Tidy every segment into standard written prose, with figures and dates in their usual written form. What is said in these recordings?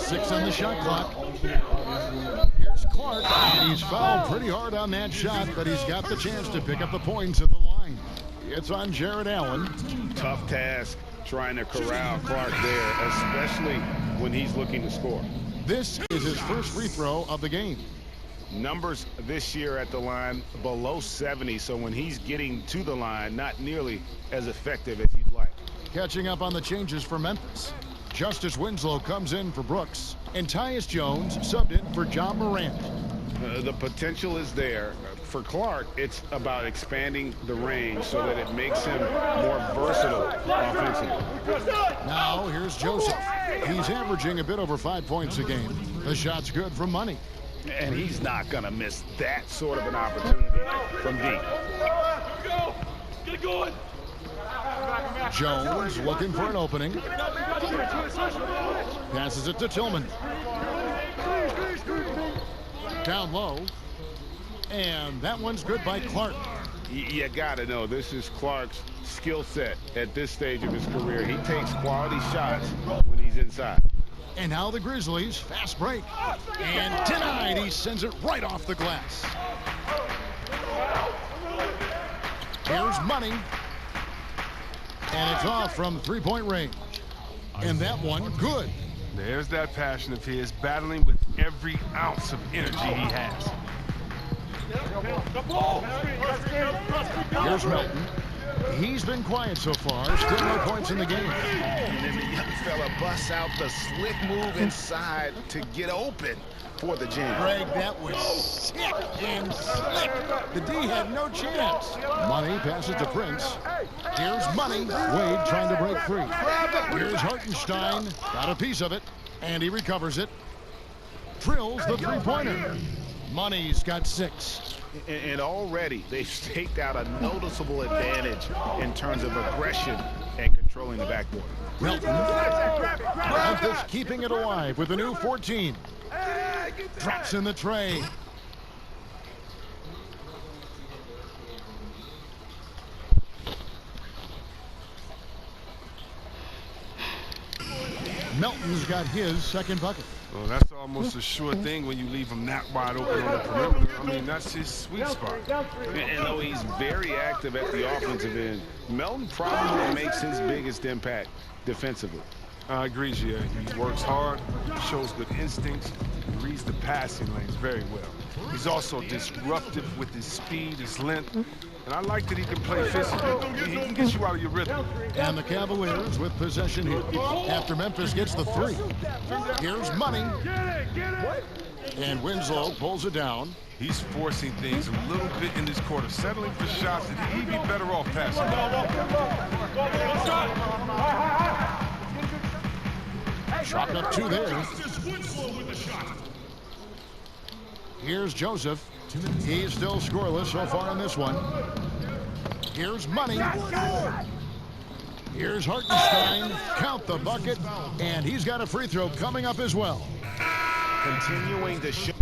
6 on the shot clock. Here's Clark, and he's fouled pretty hard on that shot, but he's got the chance to pick up the points at the line. It's on Jarrett Allen. Tough task trying to corral Clark there, especially when he's looking to score. This is his first free throw of the game. Numbers this year at the line below 70, so when he's getting to the line, not nearly as effective as you'd like. Catching up on the changes for Memphis. Justice Winslow comes in for Brooks, and Tyus Jones subbed in for John Morant. The potential is there. For Clark, it's about expanding the range so that it makes him more versatile offensively. Now here's Joseph. He's averaging a bit over 5 points a game. The shot's good from Money. And he's not going to miss that sort of an opportunity from deep. Get it going. Jones looking for an opening. Passes it to Tillman. Down low. And that one's good by Clark. You got to know, this is Clark's skill set at this stage of his career. He takes quality shots when he's inside. And now the Grizzlies, fast break. And denied, he sends it right off the glass. Here's Money. And it's off from three-point range. And that one, good. There's that passion of his, battling with every ounce of energy he has. Here's Melton. He's been quiet so far. Still no points in the game. And then the young fella busts out the slick move inside to get open for the jam. Greg, that was sick and slick. The D had no chance. Money passes to Prince. Here's Money. Wade trying to break free. Here's Hartenstein. Got a piece of it. And he recovers it. Drills the three-pointer. Money's got 6. And already they've staked out a noticeable advantage in terms of aggression and controlling the backboard. Melton. Memphis keeping it alive with a new 14. Drops in the tray. Melton's got his second bucket. Well, that's almost a sure thing when you leave him that wide open on the perimeter. I mean, that's his sweet spot. And though he's very active at the offensive end, Melton probably makes his biggest impact defensively. I agree, Gia. He works hard, shows good instincts, and reads the passing lanes very well. He's also disruptive with his speed, his length, and I like that he can play physically. He can get you out of your rhythm. And the Cavaliers with possession here after Memphis gets the 3. Here's Money. And Winslow pulls it down. He's forcing things a little bit in this quarter, settling for shots that he'd be better off passing. Chalk up 2 there. Here's Joseph. He's still scoreless so far in this one. Here's Money. Here's Hartenstein. Count the bucket. And he's got a free throw coming up as well. Continuing to show.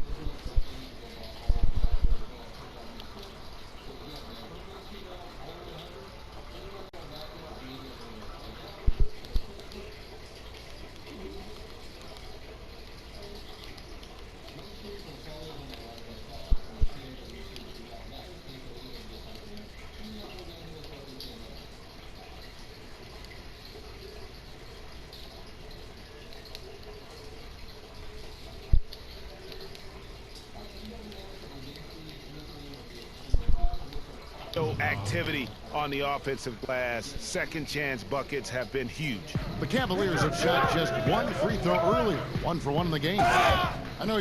Activity on the offensive glass. Second chance buckets have been huge. The Cavaliers have shot just 1 free throw earlier. 1 for 1 in the game. I know.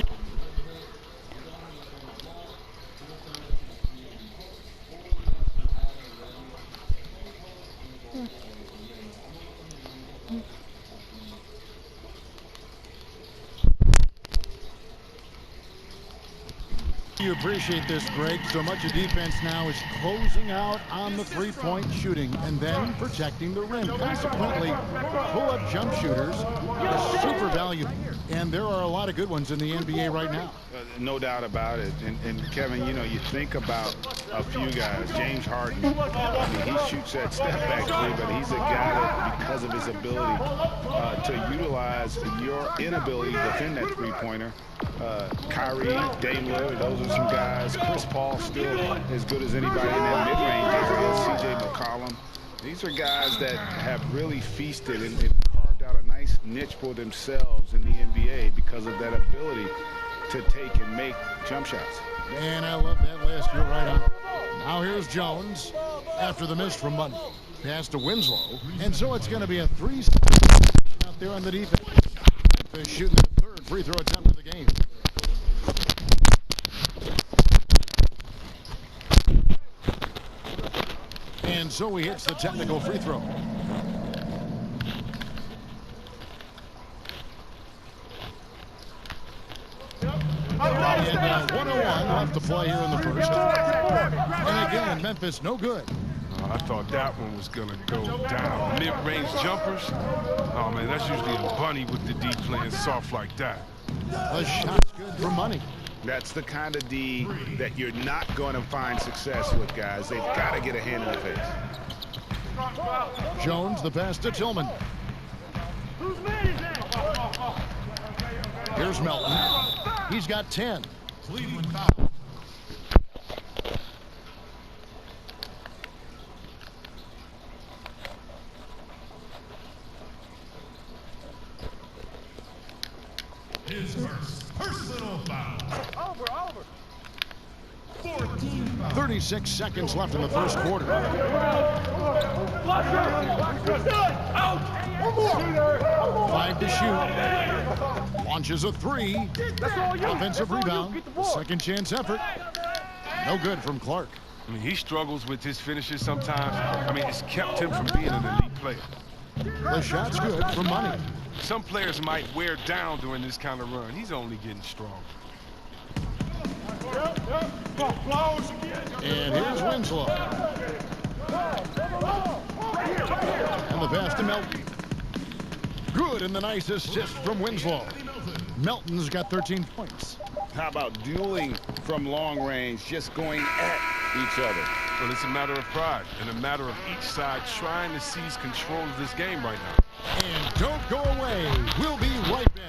You appreciate this, Greg. So much of defense now is closing out on the three-point shooting and then protecting the rim. Consequently, pull-up jump shooters are super valuable, and there are a lot of good ones in the NBA right now. No doubt about it. And Kevin, you know, you think about a few guys. James Harden, I mean, he shoots that step-back three, but he's a guy that, because of his ability to utilize your inability to defend that three-pointer, Kyrie, Dame Lillard, those are some guys. Chris Paul still as good as anybody in that mid-range area. C.J. McCollum. These are guys that have really feasted and carved out a nice niche for themselves in the NBA because of that ability to take and make jump shots. And I love that list. You're right on. Now here's Jones after the miss from Money. Pass to Winslow. And so it's going to be a 3-6 out there on the defense. They're shooting the third free throw attempt of the game. And so he hits the technical free throw. And 101 left to play here in the first. And again, Memphis no good. I thought that one was going to go down. Mid-range jumpers. Oh, man, that's usually a bunny with the D playing soft like that. The shot's good for Money. That's the kind of D that you're not going to find success with, guys. They've got to get a hand in the face. Jones, the pass to Tillman. Here's Melton. He's got 10. Cleveland foul. His first personal foul. Over. 14 foul. 36 seconds left in the first quarter. Out. 5 to shoot. Launches a three. Offensive rebound. Second chance effort. No good from Clark. I mean, he struggles with his finishes sometimes. I mean, it's kept him from being an elite player. The shot's good for Money. Some players might wear down during this kind of run. He's only getting strong. And here's Winslow. And the pass to Melton. Good, and the nice assist from Winslow. Melton's got 13 points. How about dueling from long range, just going at each other? Well, it's a matter of pride and a matter of each side trying to seize control of this game right now. And don't go away. We'll be right back.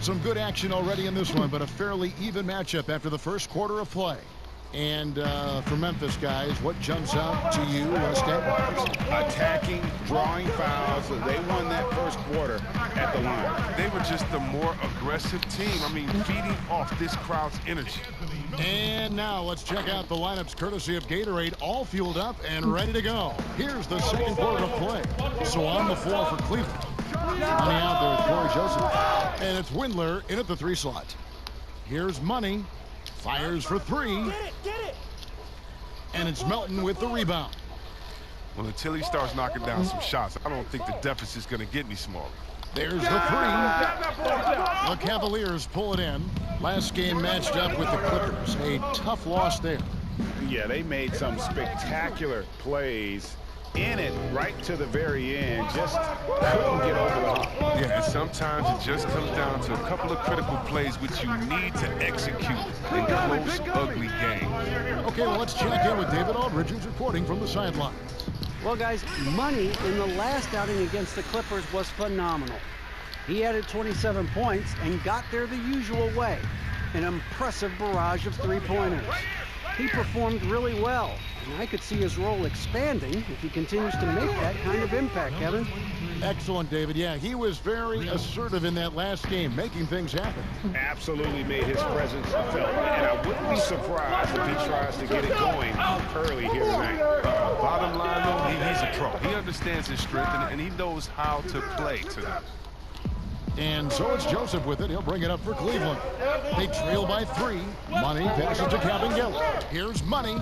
Some good action already in this one, but a fairly even matchup after the first quarter of play. And for Memphis, guys, what jumps out to you, Stan? Attacking, drawing fouls. They won that first quarter at the line. They were just the more aggressive team. I mean, feeding off this crowd's energy. And now let's check out the lineups courtesy of Gatorade, all fueled up and ready to go. Here's the second quarter of play. So on the floor for Cleveland. Money out there with Corey Joseph. And it's Windler in at the 3 slot. Here's Money. Fires for 3. Get it. And it's Melton with the rebound. Well, until he starts knocking down some shots, I don't think the deficit's going to get any smaller. There's the 3. The Cavaliers pull it in. Last game matched up with the Clippers. A tough loss there. Yeah, they made some spectacular plays in it right to the very end. Just couldn't get over the hump. Yeah, and sometimes it just comes down to a couple of critical plays which you need to execute in close, ugly games. Okay, well, let's check in with David Aldridge, who's reporting from the sidelines. Well, guys, Money in the last outing against the Clippers was phenomenal. He added 27 points and got there the usual way. An impressive barrage of 3-pointers. He performed really well, and I could see his role expanding if he continues to make that kind of impact, Kevin. Excellent, David. Yeah, he was very assertive in that last game, making things happen. Absolutely made his presence felt. And I wouldn't be surprised if he tries to get it going early here tonight. Bottom line, though, he's a pro. He understands his strength, and he knows how to play tonight. And so it's Joseph with it. He'll bring it up for Cleveland. They trail by 3. Money passes to Kabengele. Here's Money.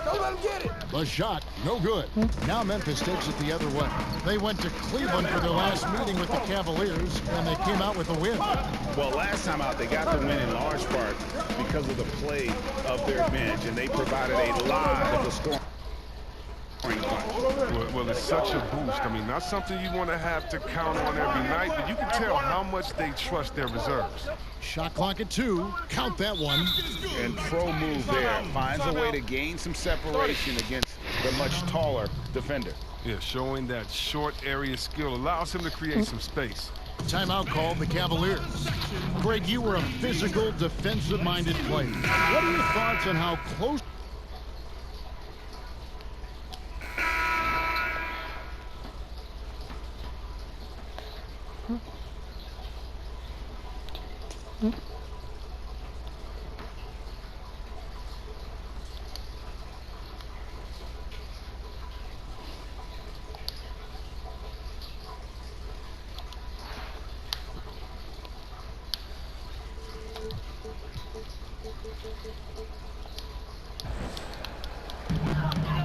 Don't let him get it. The shot, no good. Now Memphis takes it the other way. They went to Cleveland for their last meeting with the Cavaliers, and they came out with a win. Well, last time out, they got the win in large part because of the play of their bench, and they provided a lot of the scoring. Well, it's such a boost. I mean, not something you want to have to count on every night, but you can tell how much they trust their reserves. Shot clock at 2. Count that one. And pro move there. Finds a way to gain some separation against the much taller defender. Yeah, showing that short area skill allows him to create some space. Timeout called the Cavaliers. Greg, you were a physical, defensive-minded player. What are your thoughts on how close...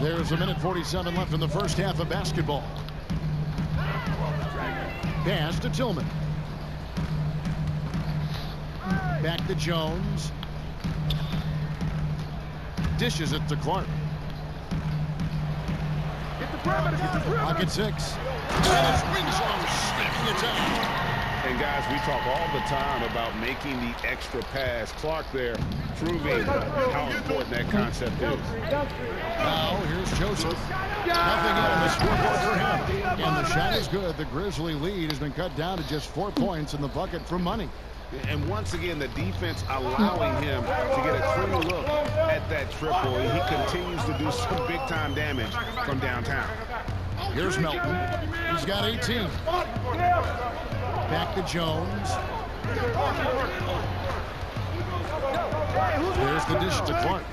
There's a minute 47 left in the first half of basketball. Pass to Tillman. Back to Jones. Dishes it to Clark. Get the perimeter, get the perimeter. Pocket 6. And his wings on sneaky attack. And guys, we talk all the time about making the extra pass. Clark there proving how important that concept is. Now here's Joseph. Nothing on the scoreboard for him. And the shot is good. The Grizzly lead has been cut down to just 4 points in the bucket from Money. And once again, the defense allowing him to get a clean look at that triple. And he continues to do some big-time damage from downtown. Here's Melton. He's got 18. Back to Jones. There's the dish to Clark.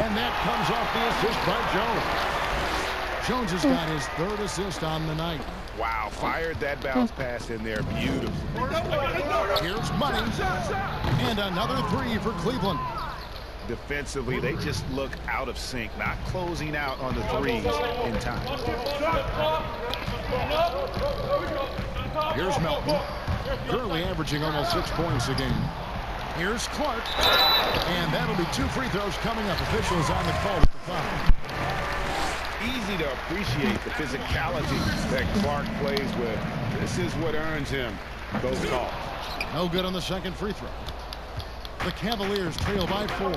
And that comes off the assist by Jones. Jones has got his 3rd assist on the night. Wow, fired that bounce pass in there beautifully. Here's Money. And another 3 for Cleveland. Defensively, they just look out of sync, not closing out on the threes in time. Here's Melton, currently averaging almost 6 points a game. Here's Clark, and that'll be 2 free throws coming up. Officials on the call with the foul. Easy to appreciate the physicality that Clark plays with. This is what earns him those calls. No good on the second free throw. The Cavaliers trail by 4.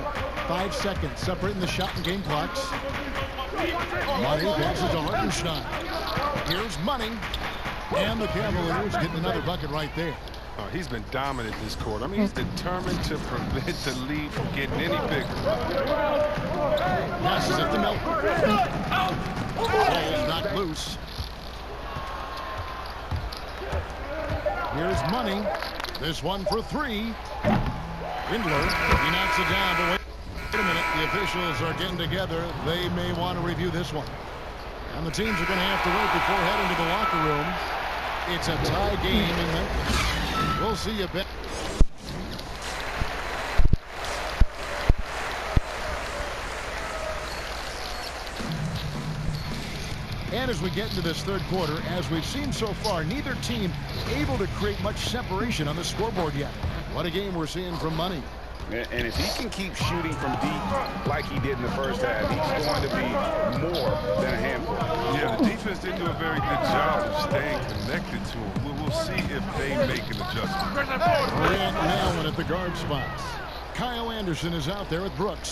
5 seconds separating the shot and game clocks. Money passes to Hartenstein. Here's Money. And the Cavaliers getting another bucket right there. He's been dominant this quarter. I mean, he's determined to prevent the lead from getting any bigger. Passes it to Melton. Ball's not loose. Here's Money. This one for 3. Windler, he knocks it down, but wait a minute, the officials are getting together. They may want to review this one. And the teams are going to have to wait before heading to the locker room. It's a tie game in Memphis. We'll see you back. And as we get into this 3rd quarter, as we've seen so far, neither team able to create much separation on the scoreboard yet. What a game we're seeing from Money. And if he can keep shooting from deep like he did in the first half, he's going to be more than a handful. Yeah, the defense didn't do a very good job of staying connected to him. We'll see if they make an adjustment. Grant Allen at the guard spots. Kyle Anderson is out there with Brooks.